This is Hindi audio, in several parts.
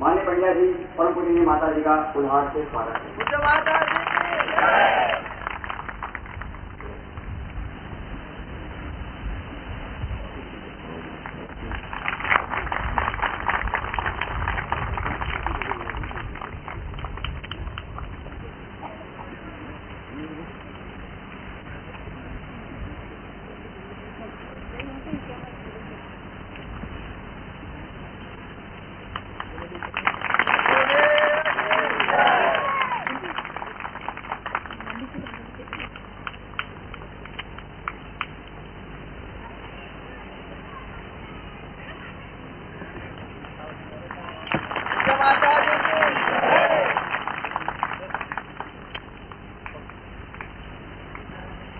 मान्य पंड्या जी, परम पूजनीय माता जी का उल्लास से स्वागत है।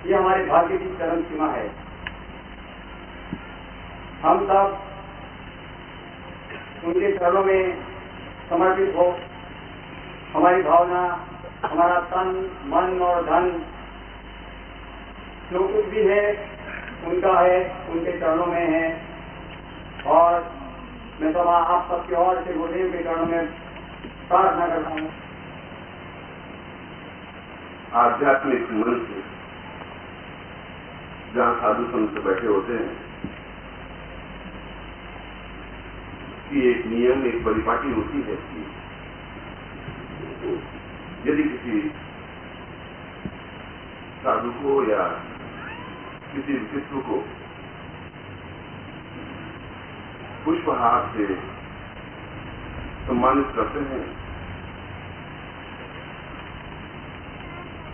ये हमारे भाग्य की चरम सीमा है। हम सब उनके चरणों में समर्पित हो, हमारी भावना, हमारा तन, मन और धन जो कुछ भी है उनका है, उनके चरणों में है। और मैं सब आप सबके और से गुरुदेव के चरणों में प्रार्थना करता हूँ। आध्यात्मिक मंच जहाँ साधु संत बैठे होते हैं कि एक नियम, एक परिपाटी होती है कि यदि किसी साधु को या किसी विशिष्ट को पुष्पहार से सम्मानित करते हैं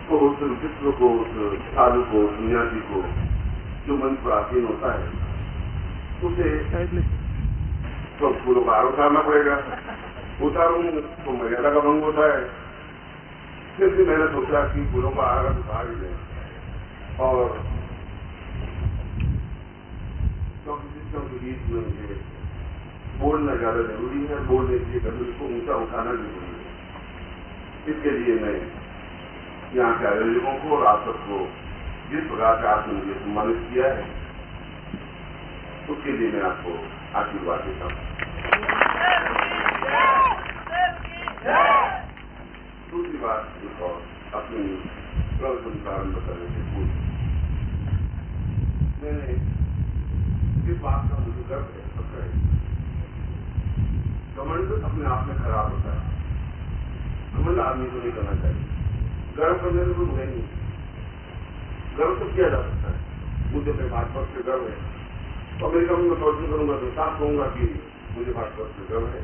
तो उस विशिष्ट को, उस साधु को, सन्यासी को जो मंच पर आसीन होता है उसे तो फूलों का हार उतारना पड़ेगा। उतारूं तो मर्यादा का भंग होता है। फिर भी मैंने सोचा कि फूलों का हार उतार ही लें और क्योंकि गीत में मुझे बोलना ज्यादा जरूरी है, बोलने के लिए कभी उसको ऊंचा उठाना जरूरी है। इसके लिए मैं यहाँ के आयोजकों को और आप सबको जिस प्रकार से आपने मुझे सम्मानित किया है उसके लिए मैं आपको आशीर्वाद देता हूँ। दूसरी बात एक और, अपनी प्रवचन प्रारंभ करने से पूर्व मैंने इस बात का मुझे गर्व है, पक्का है, घमंड अपने आप में खराब होता है। घमंड आदमी को नहीं करना चाहिए। गर्व करने में कोई बुराई नहीं, गर्व तो किया जा सकता है। मुझे अपने भाजपा से गर्व है तो अमेरिका में मैं प्रवचन करूंगा तो साफ कहूंगा कि मुझे भाजपा से गर्व है।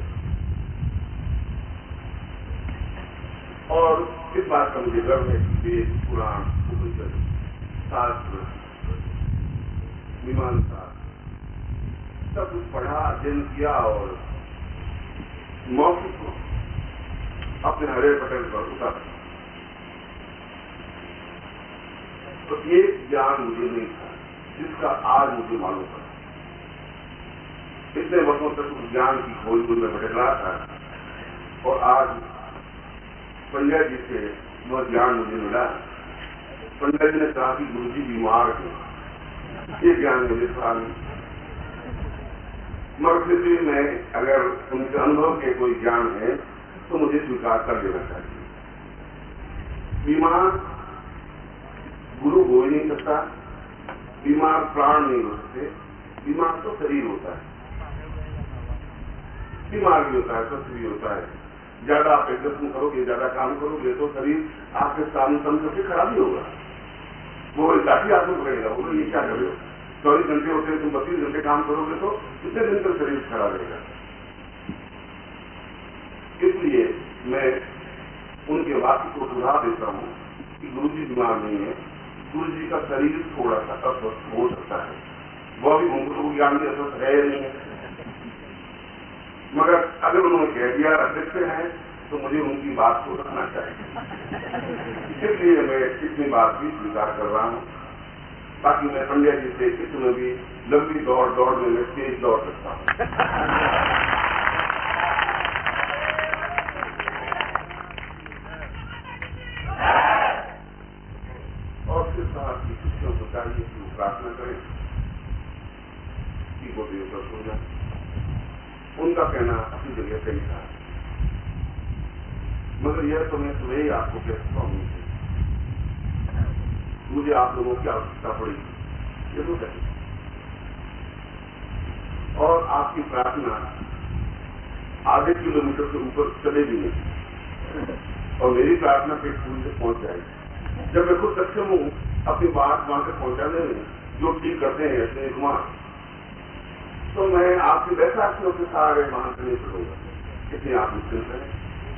और इस बात का मुझे गर्व है कि वेद, पुराण, उपनिषद, शास्त्र, मीमांसा सब कुछ पढ़ा, अध्ययन किया और मौखिक को अपने हरे पटेल पर उतारा। तो ये ज्ञान मुझे नहीं था जिसका आज मुझे मालूम पड़ा। इतने वर्षों तक उस ज्ञान की खोज में भटक रहा था और आज पंड्या जी से वह ज्ञान मुझे मिला। पंड्या जी ने कहा कि गुरु जी बीमार है, ये ज्ञान मुझे था नहीं। मगर फिर भी मैं अगर उनके अनुभव के कोई ज्ञान है तो मुझे स्वीकार कर लेना चाहिए। बीमार गुरु हो ही नहीं सकता, बीमार प्राण नहीं हो सकते, बीमार तो शरीर होता है। बीमार भी होता है, स्वस्थ भी होता है। ज्यादा आप एक्सरसाइज करोगे, ज्यादा काम करोगे तो शरीर आपके काम करके खराब ही होगा। वो काफी आदमी पड़ेगा, वो ये क्या कर रहे हो, 24 घंटे होते हैं, तुम 32 घंटे काम करोगे तो कितने दिन तक शरीर खराब रहेगा। इसलिए मैं उनके वाक्य को सुझाव देता हूँ कि गुरु जी बीमार नहीं है, गुरु जी का शरीर थोड़ा सा अस्वस्थ हो सकता है। वह भी उनको ज्ञान की अस्वस्थ है नहीं है, मगर अगर उन्होंने कह दिया अध्यक्ष है तो मुझे उनकी बात को रखना चाहिए। इसलिए मैं इतनी बात भी स्वीकार कर रहा हूँ। बाकी मैं पंड्या जी से इसमें भी लंबी दौड़ में मैं तेज दौड़ सकता हूँ। और फिर साहब की शिष्यों को चाहिए कि वो प्रार्थना करें कि वो देव का सो जाए। उनका कहना अपनी जगह सही था। मगर यह तो मैं सुबह ही आपको कह सकता हूं, मुझे आप लोगों की आवश्यकता पड़ेगी, ये तो कहें। और आपकी प्रार्थना आधे किलोमीटर से ऊपर चले भी नहीं, और मेरी प्रार्थना पेट फूल से पहुंच जाएगी। जब मैं खुद सक्षम हूं अपनी बात वहां तक पहुंचाने में, जो ठीक करते हैं ऐसे कुमार, तो मैं आपके वैसाखियों के सारे वहां से नहीं पढ़ूंगा, इसलिए आप निश्चिंत करें।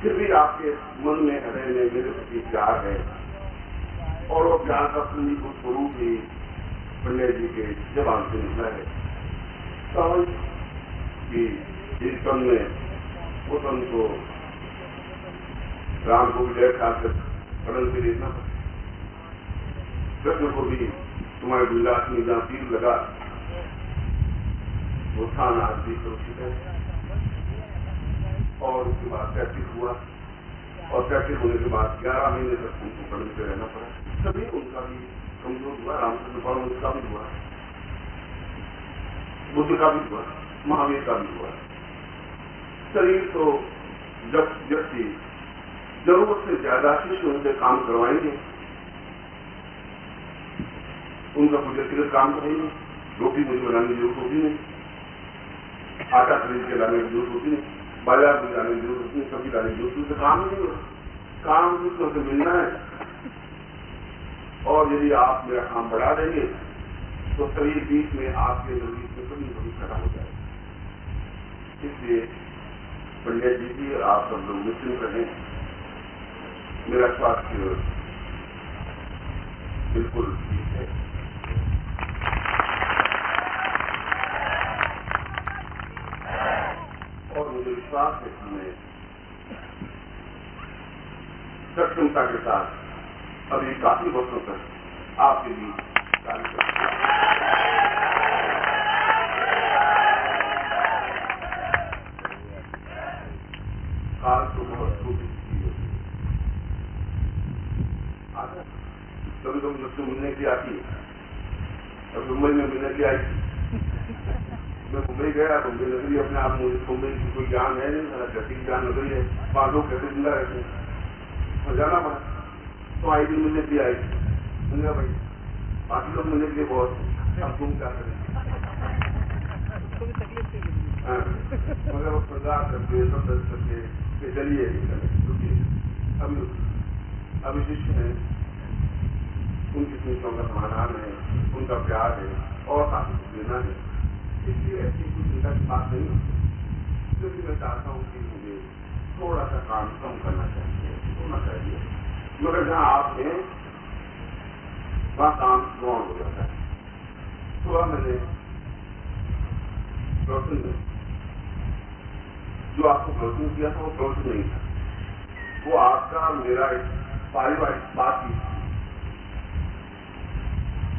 फिर भी आपके मन में, हृदय में मेरे प्रति प्यार है, और वो प्यार का पूर्ण स्वरूप ही पंडित जी के जबान से निकला है। सवाल कि जिस तन में वो तन को राम को विजय खाकर पड़न से देखना पड़ा, कृष्ण को भी तुम्हारे विलास में जहां तीर लगा वो स्थान आज भी सुरक्षित है। और उसके बाद प्रैक्टिस हुआ, और प्रैक्टिस होने के बाद 11 महीने तक उनको पढ़ने से रहना पड़ा। तभी उनका भी कमजोर हुआ, रामचंद्र परमहंस का भी हुआ, बुद्ध का भी हुआ, महावीर का भी हुआ। शरीर तो जब व्यक्ति जरूरत से ज्यादा शिष्य उनसे काम करवाएंगे, उनका कोई व्यक्तिगत काम तो है नहीं, रोटी मुझे बनाने की जरूरत होती नहीं, आटा खरीद के लाने की जरूरत होती नहीं, बाजार में जाने की जरूरत होती नहीं, सब्जी लाने की जरूरत होती, काम नहीं होता, काम दूसरों से मिलना है। और यदि आप मेरा काम बढ़ा देंगे तो शरीर बीच में आपके बीच में कभी कभी खड़ा हो जाएगा। इसलिए पंडित जी भी आप सब लोग निश्चिंत रहें, मेरा स्वास्थ्य बिल्कुल ठीक है। और मुझे विश्वास है कि मैं सक्षमता के साथ अभी काफी वर्षों तक आपके लिए कार्य करता हूं। काल तो बहुत छोटी चीज होती है, कभी कभी मुझसे मिलने की आती है। अब मुंबई में मिलने की आई, मैं मुंबई गया तो मुंबई नगरी अपने आप, मुझे मुंबई की कोई ज्ञान है नहीं, गति ज्ञान नगरी है, 5 लोग कैसे जिंदा रहते हैं, और जाना पड़ा। तो आई दिन मिलने की आई, सुनिए भाई बाकी लोग मिलने के लिए बहुत, अब तुम क्या करें, मगर वो प्रचार करके सब दर्ज करके चलिए अभी शिष्य है, उनकी समस्याओं का समाधान है, उनका प्यार है, और काफी कुछ देना है। इसलिए ऐसी कुछ चिंता की बात नहीं होती, क्योंकि मैं चाहता हूँ कि मुझे थोड़ा सा काम कम करना चाहिए, मगर जहां आप हैं वहां काम गौण हो जाता है। सुबह मैंने प्रवचन में जो आपको प्रवचन किया था वो प्रवचन नहीं था, वो आपका मेरा एक पारिवारिक बातचीत।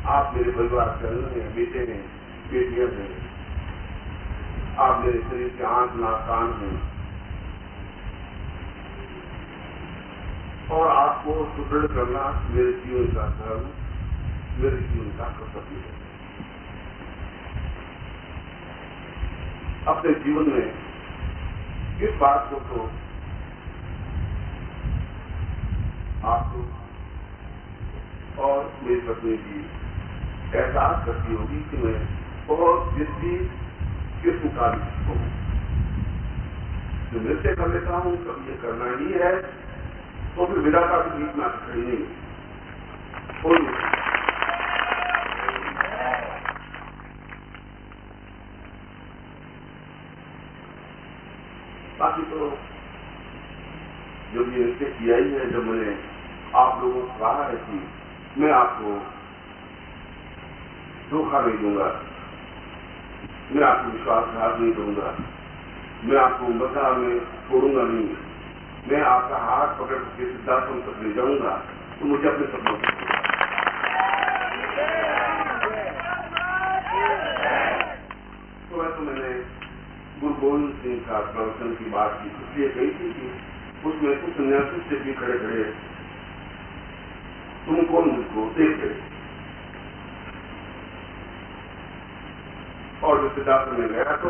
आप मेरे परिवार के अंदर हैं, बेटे हैं, बेटियां हैं, आप मेरे शरीर के आंख नाक कान हैं, और आपको सुदृढ़ करना मेरे जीवन का धर्म, मेरे जीवन का कर्तव्य है। अपने जीवन में इस बात को तो आपको और मेरी पत्नी की एहसास करती होगी कि मैं बहुत जिद्दी किस्म का हूं, जो नृत्य कर लेता हूं, कभी ये करना ही है, तो फिर विधाता के बीच में खड़ी नहीं कोई। बाकी तो जब ये नृत्य किया ही है, जब मैंने आप लोगों को कहा है कि मैं आपको धोखा नहीं दूंगा, मैं आपको विश्वासघात नहीं करूंगा, मैं आपको मजा में छोड़ूंगा नहीं, मैं आपका हाथ पकड़ के सिद्धार्थों तक ले जाऊंगा, तो मुझे अपने सपनों को तो वैसे मैंने गुरु गोविंद सिंह का प्रवचन की बात की, इसलिए कही थी कि उसमें कुछ सन्यासी से भी खड़े खड़े तुम कौन मुझको देख रहे, और जो सिद्धार्थ में गया तो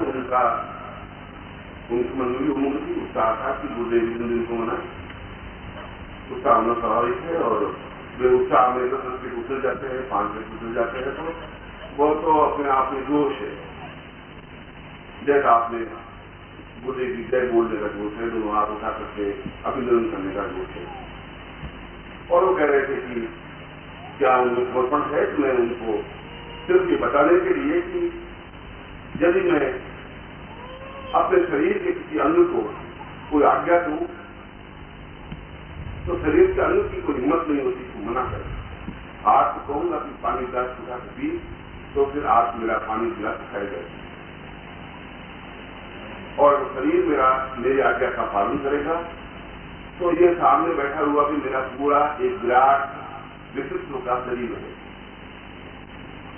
उनकी मन में भी उमंग थी, उत्साह था कि गुरुदेव जी ने इनको मनाए, उत्साह होना स्वाभाविक है और वे उत्साह में 10 फीट उतर जाते हैं, 5 फीट उतर जाते हैं, तो वो तो अपने आप में जोश है। जैसा आपने बुद्धि की जय बोलने का जोश है, दोनों हाथ उठा करके अभिनंदन करने का जोश है। और वो कह रहे थे कि क्या उनमें समर्पण है, तो मैं उनको सिर्फ ये बताने के लिए कि यदि मैं अपने शरीर के किसी अंग को कोई आज्ञा दूं तो शरीर के अंग की कोई हिम्मत नहीं होती कि मना करे। आज तो कहूंगा कि पानी गिलास उठा के पी, तो फिर आज मेरा पानी गिलास उठाएगा और शरीर मेरा मेरी आज्ञा का पालन करेगा। तो ये सामने बैठा हुआ भी मेरा पूरा एक विराट विशिष्ट का शरीर है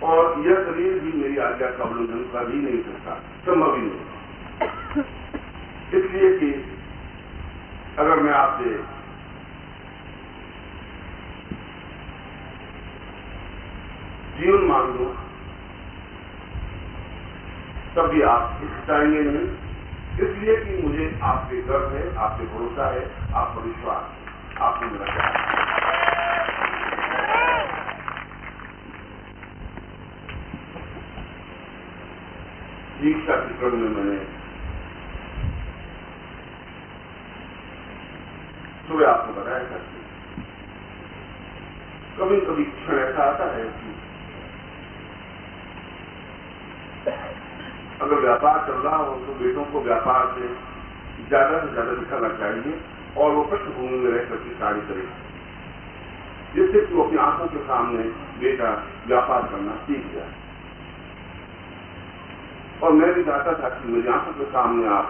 और यह शरीर भी मेरी आज्ञा का उल्लंघन कर ही नहीं सकता, संभव ही नहीं। इसलिए कि अगर मैं आपसे जीवन मांग लूं तब भी आप हिचकिचाएंगे नहीं, इसलिए कि मुझे आप पे गर्व है, आप पे भरोसा है, आप पर विश्वास है, आपको मेरा प्यार है। दीक्षा के क्रम में मैंने सुबह आपको बताया था कि कभी कभी क्षण ऐसा आता है कि अगर व्यापार चल रहा हो तो बेटों को व्यापार से ज्यादा से ज्यादा दिखाना चाहिए और वो पृष्ठभूमि में रह करके कार्य करे, जिससे कि वो अपनी आंखों के सामने बेटा व्यापार करना सीख जाए। और मैं भी चाहता था कि मेरी आंखों के सामने आप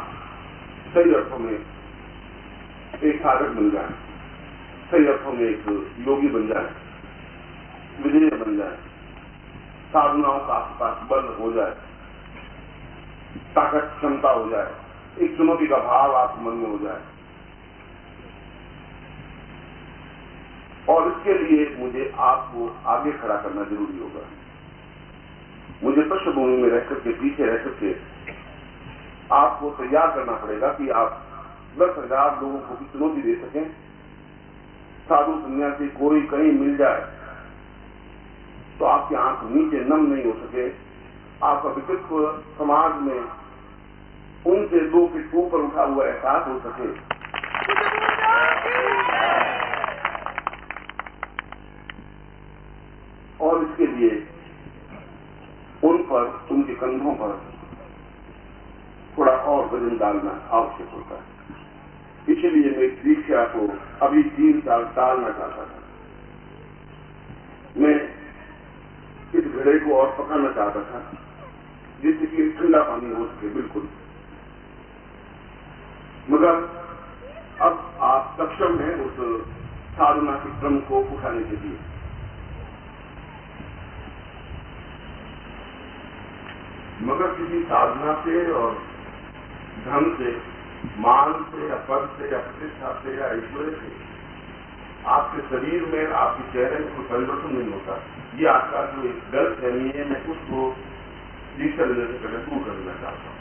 सही अर्थों में एक साधक बन जाए, सही अर्थों में एक योगी बन जाए, विजय बन जाए, साधनाओं का आपके पास बल हो जाए, ताकत क्षमता हो जाए, एक चुनौती का भाव आपके मन में हो जाए। और इसके लिए मुझे आपको आगे खड़ा करना जरूरी होगा। मुझे पृष्ठभूमि में रह करके, पीछे रह करके आपको तैयार करना पड़ेगा कि आप 10,000 लोगों को भी चुनौती दे सकें। साधु सन्यासी कोई कहीं मिल जाए तो आपकी आंख नीचे नम नहीं हो सके, आपका व्यक्तित्व समाज में उनसे 2 फीट ऊपर उठा हुआ एहसास हो सके। और इसके लिए उन पर, उनके कंधों पर थोड़ा और वजन डालना आवश्यक होता है। इसलिए मैं दीक्षा को अभी 3 साल टालना चाहता था। मैं इस घड़े को और पकाना चाहता था जिससे कि ठंडा पानी हो सके, बिल्कुल। मगर अब आप सक्षम हैं उस साधना के क्रम को उठाने के लिए। मगर किसी साधना से और धन से, मान से या पद से या प्रतिष्ठा से या ऐश्वर्य से आपके शरीर में, आपके चेहरे में कोई परिवर्तन नहीं होता। ये आपका जो एक गलतफहमी है, मैं उसको दीक्षा लेने से पहले दूर कर देना चाहता हूं।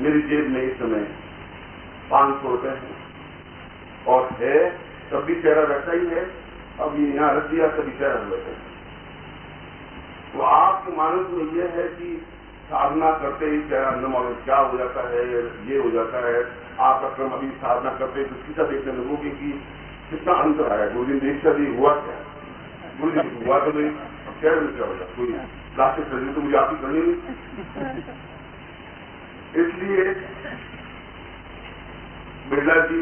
मेरी जेब में इस समय 500 रुपए है और है, तब भी चेहरा वैसा ही है। अब ये यहां रख दिया, तभी चेहरा वैसा है। तो आपके मानस में यह है कि साधना करते ही चेहरा नम और क्या हो जाता है, ये हो जाता है। आपका क्रम अभी साधना करते ही दृष्टिता देखने लगोगे कि कितना अंतर आया। गुरु जी दीक्षा दी हुआ क्या, गुरु जी हुआ तो नहीं, अब चेहरे में क्या होगा, कोई प्लास्टिक सर्जरी तो मुझे आप ही करनी नहीं। इसलिए बिरला जी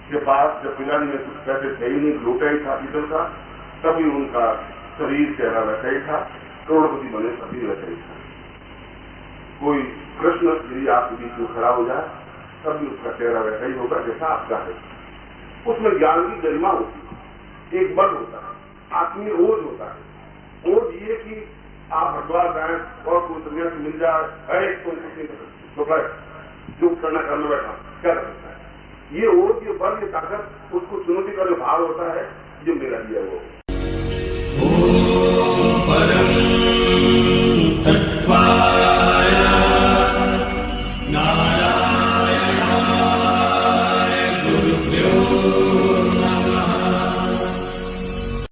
के पास जब पिलानी में कुछ पैसे थे ही नहीं, लोटा ही था पीतल का, तभी उनका शरीर चेहरा वैसा ही था। करोड़पति बने तभी वैसा ही था। कोई कृष्ण यदि आपके बीच में खड़ा हो जाए तभी उसका चेहरा वैसा ही होगा जैसा आपका है। उसमें ज्ञान की गरिमा होती है, एक बल होता है, आत्मीय ओज होता है। ओज ये कि आप हरिद्वार जाए और कोई दुनिया से मिल जाए, अरे कोई कुछ नहीं कर सकते, तो जो करना करना बैठा क्या कर सकता है। ये ओज, ये बल, ये ताकत, उसको चुनौती का जो भाव होता है, जो मेरा दिया वो।